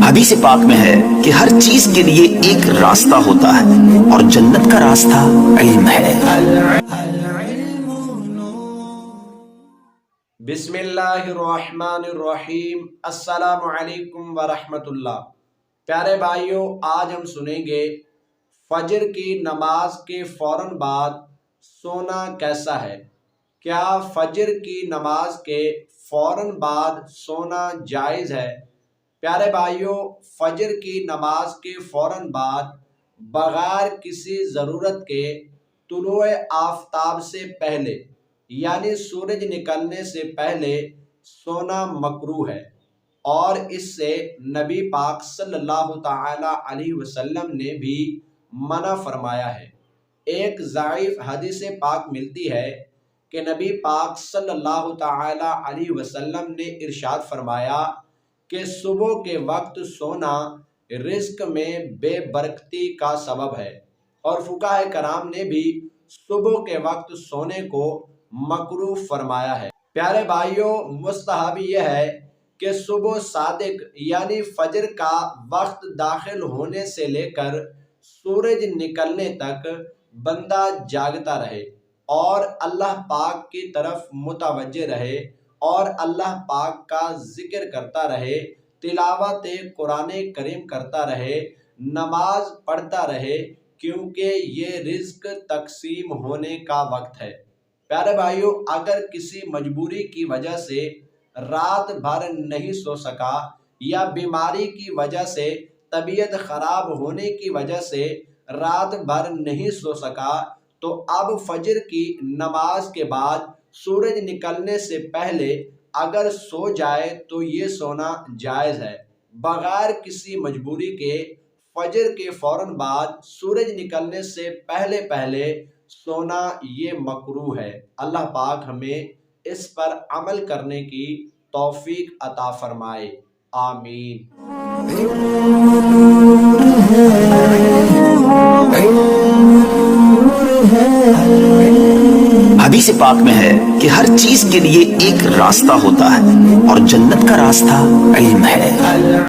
حدیث پاک میں ہے کہ ہر چیز کے لیے ایک راستہ ہوتا ہے اور جنت کا راستہ علم ہے۔ بسم اللہ الرحمن الرحیم۔ السلام علیکم ورحمۃ اللہ۔ پیارے بھائیوں، آج ہم سنیں گے فجر کی نماز کے فوراً بعد سونا کیسا ہے۔ کیا فجر کی نماز کے فوراً بعد سونا جائز ہے؟ پیارے بھائیوں، فجر کی نماز کے فوراً بعد بغیر کسی ضرورت کے طلوع آفتاب سے پہلے یعنی سورج نکلنے سے پہلے سونا مکروہ ہے، اور اس سے نبی پاک صلی اللہ تعالی علیہ وسلم نے بھی منع فرمایا ہے۔ ایک ضعیف حدیث پاک ملتی ہے کہ نبی پاک صلی اللہ تعالی علیہ وسلم نے ارشاد فرمایا کہ صبح کے وقت سونا رزق میں بے برکتی کا سبب ہے، اور فقہاء کرام نے بھی صبح کے وقت سونے کو مکروہ فرمایا ہے۔ پیارے بھائیوں، مستحب یہ ہے کہ صبح صادق یعنی فجر کا وقت داخل ہونے سے لے کر سورج نکلنے تک بندہ جاگتا رہے اور اللہ پاک کی طرف متوجہ رہے اور اللہ پاک کا ذکر کرتا رہے، تلاوت قرآن کریم کرتا رہے، نماز پڑھتا رہے، کیونکہ یہ رزق تقسیم ہونے کا وقت ہے۔ پیارے بھائیوں، اگر کسی مجبوری کی وجہ سے رات بھر نہیں سو سکا یا بیماری کی وجہ سے طبیعت خراب ہونے کی وجہ سے رات بھر نہیں سو سکا تو اب فجر کی نماز کے بعد سورج نکلنے سے پہلے اگر سو جائے تو یہ سونا جائز ہے۔ بغیر کسی مجبوری کے فجر کے فوراً بعد سورج نکلنے سے پہلے سونا یہ مکروہ ہے۔ اللہ پاک ہمیں اس پر عمل کرنے کی توفیق عطا فرمائے، آمین۔ حدیث پاک میں ہے کہ ہر چیز کے لیے ایک راستہ ہوتا ہے اور جنت کا راستہ علم ہے۔